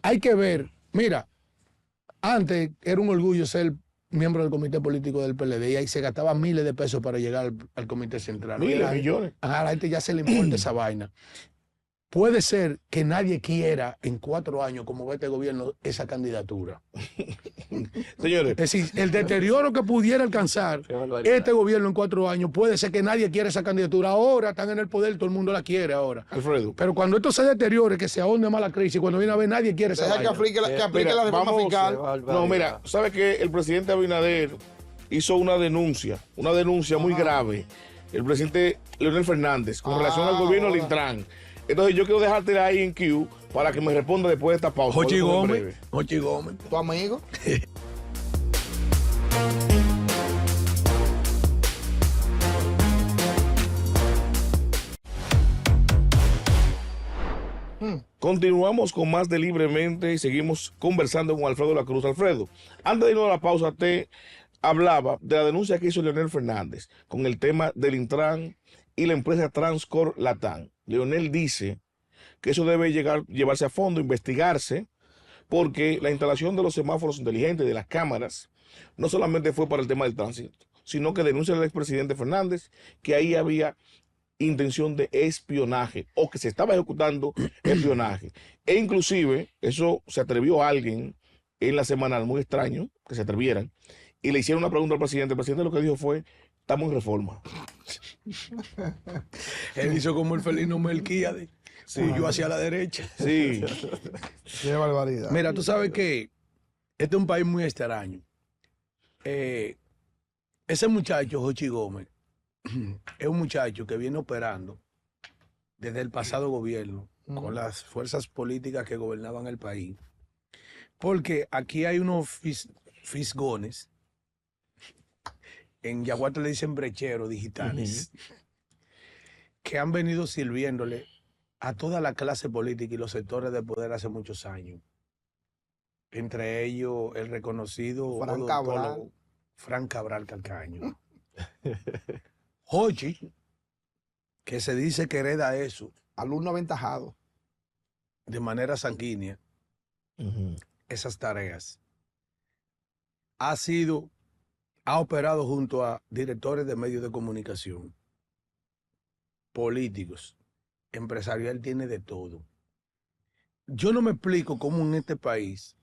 hay que ver, mira, antes era un orgullo ser miembro del comité político del PLD y ahí se gastaban miles de pesos para llegar al comité central. Miles, millones. A la gente ya se le importa esa vaina. Puede ser que nadie quiera en 4 años, como va este gobierno, esa candidatura. Señores, Es decir, el deterioro que pudiera alcanzar este gobierno en 4 años, puede ser que nadie quiera esa candidatura. Ahora están en el poder, todo el mundo la quiere ahora. Alfredo, Pero cuando esto se deteriore, que se ahonde más la crisis, cuando viene a ver, nadie quiere esa Deja que vaina. aplique Mira, la reforma vamos- fiscal. no, mira, ¿sabe que el presidente Abinader hizo una denuncia muy grave? El presidente Leonel Fernández, con relación al gobierno del Intran. Entonces yo quiero dejarte ahí en Q para que me responda después de esta pausa. Jochi Volvemos en Gómez, breve. Jochi Gómez. Tu amigo. Continuamos con más de Libremente y seguimos conversando con Alfredo La Cruz. Alfredo, antes de irnos a la pausa, te hablaba de la denuncia que hizo Leonel Fernández con el tema del Intran y la empresa Transcor Latam. Leonel dice que eso debe llevarse a fondo, investigarse, porque la instalación de los semáforos inteligentes, de las cámaras, no solamente fue para el tema del tránsito, sino que denuncia al expresidente Fernández que ahí había intención de espionaje o que se estaba ejecutando espionaje. E inclusive, eso se atrevió a alguien en la semanal, muy extraño, que se atrevieran, y le hicieron una pregunta al presidente. El presidente lo que dijo fue, estamos en reforma. Él hizo como el felino Melquíades, huyó hacia la derecha. Sí, Qué barbaridad. Mira, tú sabes que este es un país muy extraño. Ese muchacho, Jochi Gómez, es un muchacho que viene operando desde el pasado gobierno con las fuerzas políticas que gobernaban el país. Porque aquí hay unos fisgones, en Yaguate le dicen brecheros digitales, que han venido sirviéndole a toda la clase política y los sectores de poder hace muchos años. Entre ellos el reconocido Fran Cabral. odontólogo Fran Cabral Calcaño. Jochi, que se dice que hereda eso Alumno aventajado. de manera sanguínea, esas tareas, ha operado junto a directores de medios de comunicación, políticos, empresarial, tiene de todo. Yo no me explico cómo en este país,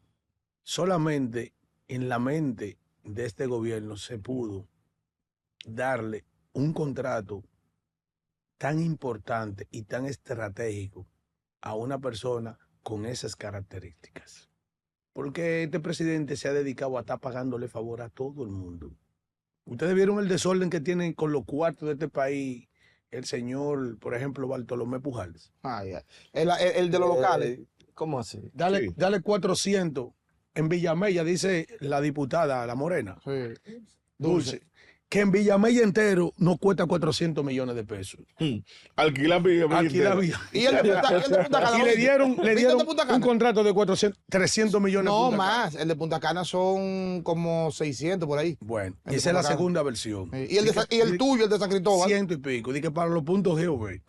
solamente en la mente de este gobierno, se pudo darle un contrato tan importante y tan estratégico a una persona con esas características. Porque este presidente se ha dedicado a estar pagándole favor a todo el mundo. Ustedes vieron el desorden que tienen con los cuartos de este país el señor, por ejemplo, Bartolomé Pujals. Ay, ay. El de los locales. ¿Cómo así? Dale, Sí. dale 400 en Villamella, dice la diputada, la morena, Sí. Dulce. que en Villamella entero no cuesta 400 millones de pesos. Alquilar Alquilar Villamella. Y el de Punta Cana. Y le dieron ¿Viste el de Punta Cana? un contrato de 300 millones. No, Punta Cana. más. El de Punta Cana son como 600 por ahí. Bueno, El de esa es la Punta Cana. segunda versión. Y el tuyo, el de San Cristóbal. 100 y pico. Dije para los puntos GeoBay.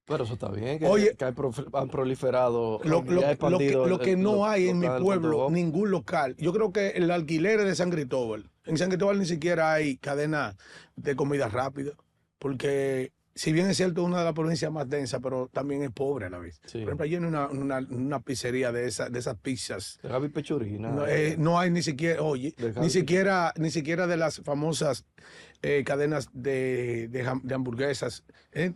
Pero eso está bien, que, Oye, que han proliferado. Lo ya ha expandido lo que no hay en mi local, pueblo, punto ningún local. Yo creo que el alquiler es de San Cristóbal. En San Cristóbal ni siquiera hay cadena de comida rápida, porque si bien es cierto, es una de las provincias más densas, pero también es pobre a la vez. Sí. Por ejemplo, hay una pizzería de esas pizzas. de Gaby Pechurina. No hay ni siquiera, oye, ni siquiera de las famosas cadenas de hamburguesas.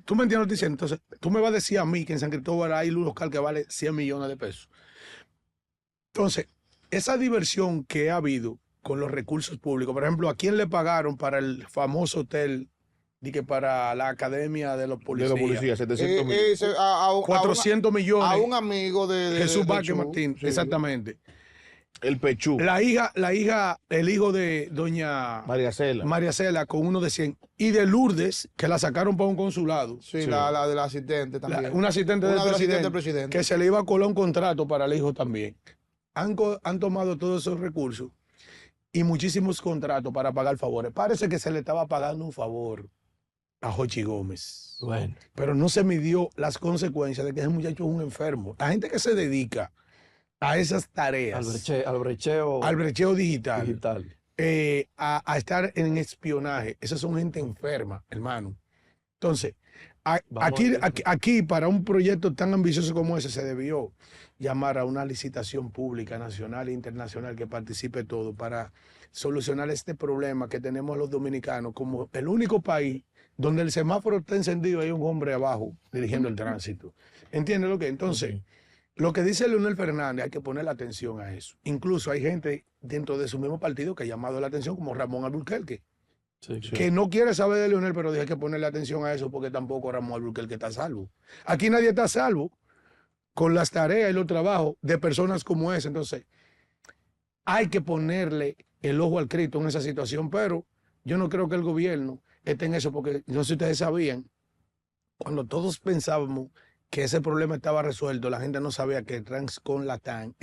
¿Tú me entiendes lo que estoy diciendo? Entonces, tú me vas a decir a mí que en San Cristóbal hay un local que vale 100 millones de pesos. Entonces, esa diversión que ha habido con los recursos públicos, por ejemplo, ¿a quién le pagaron para el famoso hotel, para la academia de los de policías? los policías, 700 millones. 400 millones. A un amigo de Jesús Vázquez Chu. Martín, Sí. exactamente. El Pechú, El hijo de doña María Cela. María Cela con uno de 100 y de Lourdes, que la sacaron para un consulado. Sí, Sí. la del asistente también. Un asistente Una del de las asistentes presidente, del presidente. que se le iba a colar un contrato para el hijo también. Han tomado todos esos recursos y muchísimos contratos para pagar favores. Parece que se le estaba pagando un favor a Jochi Gómez. Bueno, Pero no se midió las consecuencias de que ese muchacho es un enfermo. La gente que se dedica a esas tareas, al brecheo al brecheo digital, digital. a estar en espionaje, esas son gente enferma, hermano. Entonces, aquí para un proyecto tan ambicioso como ese se debió llamar a una licitación pública nacional e internacional que participe todo para solucionar este problema que tenemos los dominicanos como el único país donde el semáforo está encendido y hay un hombre abajo dirigiendo el tránsito. ¿Entiendes lo que? Entonces, lo que dice Leonel Fernández, hay que poner la atención a eso. Incluso hay gente dentro de su mismo partido que ha llamado la atención, como Ramón Alburquerque, Sí, sí. que no quiere saber de Leonel, pero hay que ponerle atención a eso porque tampoco Ramón Alburquerque está a salvo. Aquí nadie está a salvo con las tareas y los trabajos de personas como esa. Entonces, hay que ponerle el ojo al Cristo en esa situación, pero yo no creo que el gobierno esté en eso porque no sé si ustedes sabían, cuando todos pensábamos que ese problema estaba resuelto, la gente no sabía que Transcon Latam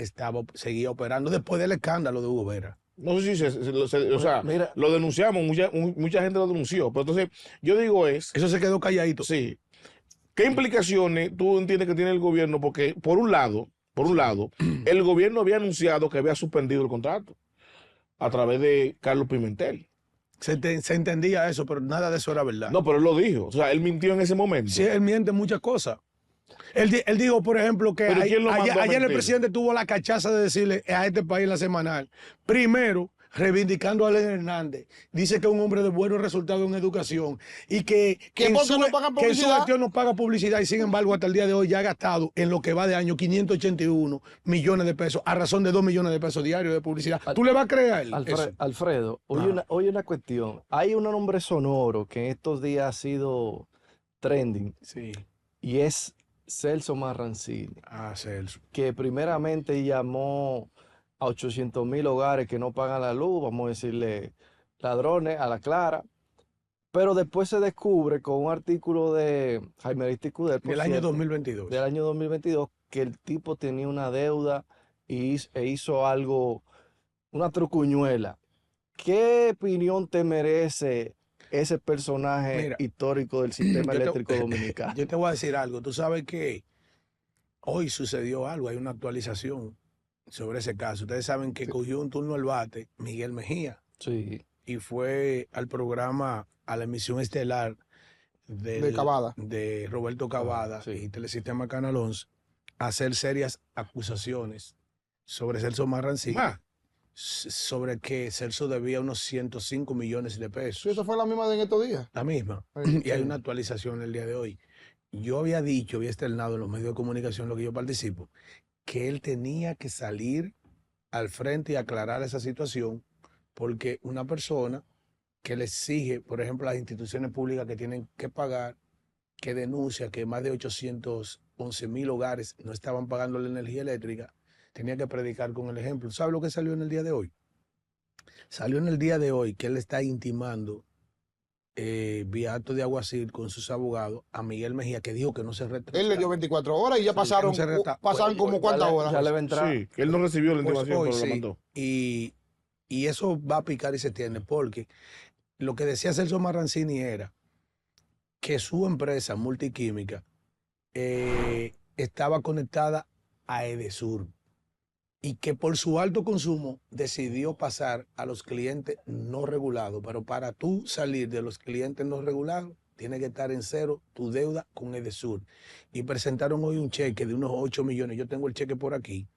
seguía operando después del escándalo de Hugo Vera. No sé si o sea, Mira, lo denunciamos, mucha gente lo denunció. Pero entonces, yo digo Eso se quedó calladito. sí, ¿qué implicaciones tú entiendes que tiene el gobierno? Porque, por un lado, el gobierno había anunciado que había suspendido el contrato a través de Carlos Pimentel. Se entendía eso, pero nada de eso era verdad. No, pero él lo dijo. O sea, él mintió en ese momento. Sí, él miente muchas cosas. Él dijo, por ejemplo, que ¿Pero quién lo mandó a ayer el mentir? presidente tuvo la cachaza de decirle a este país en la semanal, primero, reivindicando a Alen Hernández, dice que es un hombre de buenos resultados en educación y que en porque su, no pagan que en su publicidad. gestión no paga publicidad y sin embargo hasta el día de hoy ya ha gastado en lo que va de año 581 millones de pesos a razón de 2 millones de pesos diarios de publicidad. ¿Tú le vas a creer a él eso? Alfredo, oye una cuestión. Hay un nombre sonoro que en estos días ha sido trending Sí. y es Celso Marrancini, Celso. que primeramente llamó a 800,000 hogares que no pagan la luz, vamos a decirle ladrones a la clara, pero después se descubre con un artículo de Jaime Aristides Cudel, por Del año cierto, 2022. del año 2022, que el tipo tenía una deuda e hizo algo, una trucuñuela. ¿Qué opinión te merece ese personaje Mira, histórico del sistema eléctrico dominicano? Yo te voy a decir algo. Tú sabes que hoy sucedió algo, hay una actualización sobre ese caso. Ustedes saben que cogió un turno al bate Miguel Mejía Sí, y fue al programa, a la emisión estelar De Cavada. de Roberto Cavada sí. y Telesistema Canal 11 a hacer serias acusaciones sobre Celso Marrancini, sobre que Celso debía unos 105 millones de pesos. Sí, eso fue la misma de en estos días. La misma. Sí. Y hay una actualización el día de hoy. Yo había externado en los medios de comunicación, lo que yo participo, que él tenía que salir al frente y aclarar esa situación, porque una persona que le exige, por ejemplo, a las instituciones públicas que tienen que pagar, que denuncia que más de 811,000 hogares no estaban pagando la energía eléctrica, tenía que predicar con el ejemplo. ¿Sabe lo que salió en el día de hoy? Salió en el día de hoy que él está intimando vía acto de alguacil con sus abogados a Miguel Mejía, que dijo que no se retrasaba. Él le dio 24 horas y ya pasaron, que no se reta- pasaron como cuántas horas. Ya le va a entrar. Sí, que él no recibió la Pues intimación, hoy pero la sí. mandó. Y eso va a picar y se tiene, porque lo que decía Celso Marrancini era que su empresa multiquímica estaba conectada a Edesur y que por su alto consumo decidió pasar a los clientes no regulados. Pero para tú salir de los clientes no regulados, tiene que estar en cero tu deuda con Edesur. Y presentaron hoy un cheque de unos 8 millones. Yo tengo el cheque por aquí,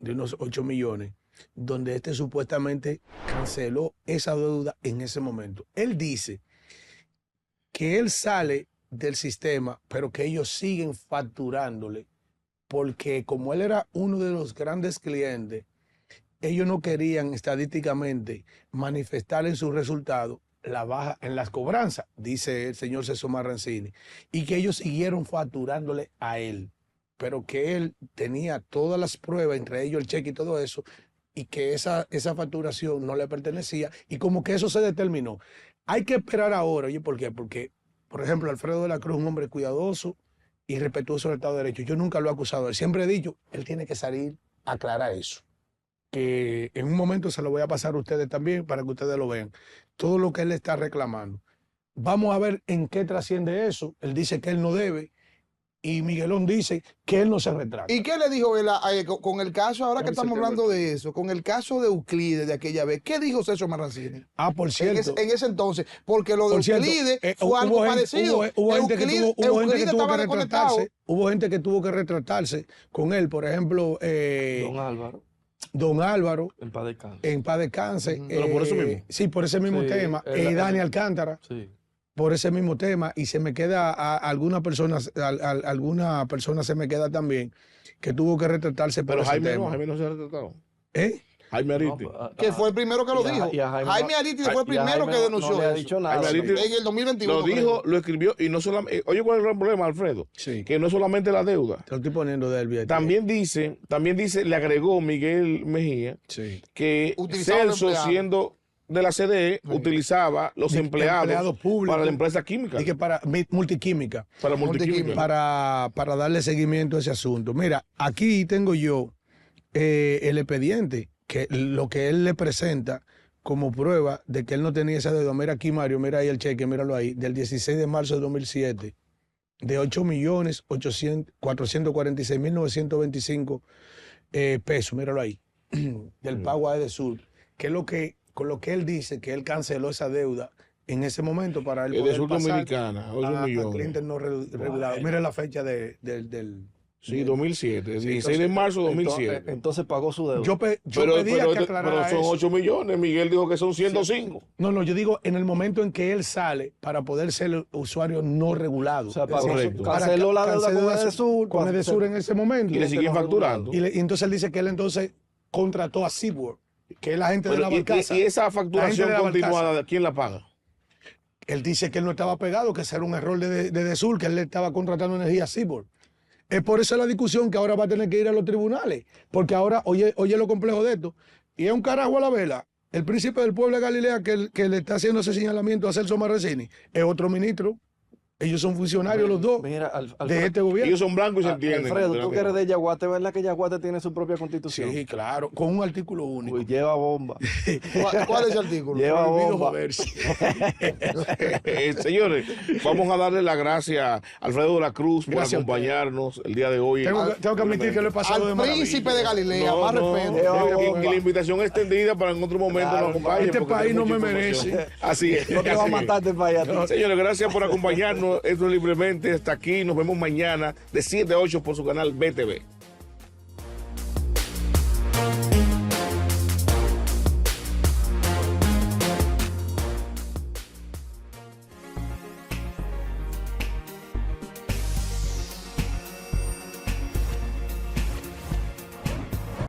de unos 8 millones, donde este supuestamente canceló esa deuda en ese momento. Él dice que él sale del sistema, pero que ellos siguen facturándole, porque como él era uno de los grandes clientes, ellos no querían estadísticamente manifestar en sus resultados la baja en las cobranzas, dice el señor Celso Marrancini, y que ellos siguieron facturándole a él, pero que él tenía todas las pruebas, entre ellos el cheque y todo eso, y que esa facturación no le pertenecía, y como que eso se determinó. Hay que esperar ahora, oye, ¿por qué? Porque, por ejemplo, Alfredo de la Cruz es un hombre cuidadoso y respetuoso del Estado de Derecho. Yo nunca lo he acusado. Él siempre he dicho, él tiene que salir a aclarar eso. Que en un momento se lo voy a pasar a ustedes también para que ustedes lo vean. Todo lo que él está reclamando. Vamos a ver en qué trasciende eso. Él dice que él no debe y Miguelón dice que él no se retrata. ¿Y qué le dijo él con el caso, ahora Él que se estamos quedó hablando de eso, con el caso de Euclides de aquella vez? ¿Qué dijo Celso Marrancini? Por En cierto. ese entonces, porque lo de Por cierto, Euclides fue hubo algo gente- parecido. Hubo gente que Euclides tuvo que estaba desconectado. retratarse. Hubo gente que tuvo que retratarse con él. Por ejemplo, Don Álvaro, Don Álvaro, en paz descanse. en paz descanse. Pero por eso mismo. Sí, por ese mismo Sí, tema. Dani Alcántara, Sí. por ese mismo tema. Y se me queda alguna persona se me queda también que tuvo que retratarse por Pero ese tema. Jaime no se ha retratado. ¿Eh? Jaime Ariti. Que fue el primero que lo Y a- dijo. y a Jaime Ariti fue el y a primero Jaime que no denunció le ha eso. dicho nada. Jaime Ariti En el 2021. lo dijo, lo escribió y no solamente. Oye, ¿cuál es el gran problema, Alfredo? Sí. Que no es solamente la deuda. Te lo estoy poniendo del billete. También dice, le agregó Miguel Mejía Sí. que Utilizaba los Celso, empleados. siendo de la CDE, utilizaba los empleados públicos. para la empresa química, Y que para multiquímica. para multiquímica. Para darle seguimiento a ese asunto. Mira, aquí tengo yo el expediente, que lo que él le presenta como prueba de que él no tenía esa deuda. Mira aquí, Mario, mira ahí el cheque, míralo ahí, del 16 de marzo de 2007, de 8.446.925 pesos, míralo ahí, del pago a Edesur, que es con lo que él dice que él canceló esa deuda en ese momento para él Edesur poder pasar Dominicana, 8 a millones. clientes no regulados. Mira la fecha del... Sí, 2007, Sí, 16 de marzo de 2007. Entonces pagó su deuda. Yo pedía que aclarara pero son eso. 8 millones, Miguel dijo que son 105. No, yo digo en el momento en que él sale para poder ser usuario no regulado. O sea, Es decir, correcto. canceló la deuda canceló con Edesur. Con Edesur en ese momento. Y le siguen facturando. Y entonces él dice que él entonces contrató a Seaboard, que es la gente de la Pero, barcaza. y esa La facturación gente de la continuada, barcaza. ¿quién la paga? Él dice que él no estaba pegado, que ese era un error de Edesur, que él le estaba contratando energía a Seaboard. Es por eso la discusión que ahora va a tener que ir a los tribunales. Porque ahora, oye lo complejo de esto. Y es un carajo a la vela. El príncipe del pueblo de Galilea que le está haciendo ese señalamiento a Celso Marrancini es otro ministro. Ellos son funcionarios los dos Mira, de este gobierno. Ellos son blancos y se entienden. Alfredo, tú que eres de Yaguate, ¿verdad que Yaguate tiene su propia constitución? Sí, claro, con un artículo único. Uy, lleva bomba. ¿Cuál es el artículo? Lleva Prohibido bomba. joderse. Señores, vamos a darle las gracias a Alfredo de la Cruz por Gracias a usted. acompañarnos el día de hoy. Tengo que admitir que lo he pasado de Al maravilla. príncipe de Galilea, No, más no, respeto. y la invitación extendida para en otro momento Claro, nos acompañe. este porque país tenemos no mucha me información. merece. Así es. No te va a así es. matarte para allá. Señores, gracias por acompañarnos. Esto es Libremente hasta aquí. Nos vemos mañana de 7 a 8 por su canal BTV.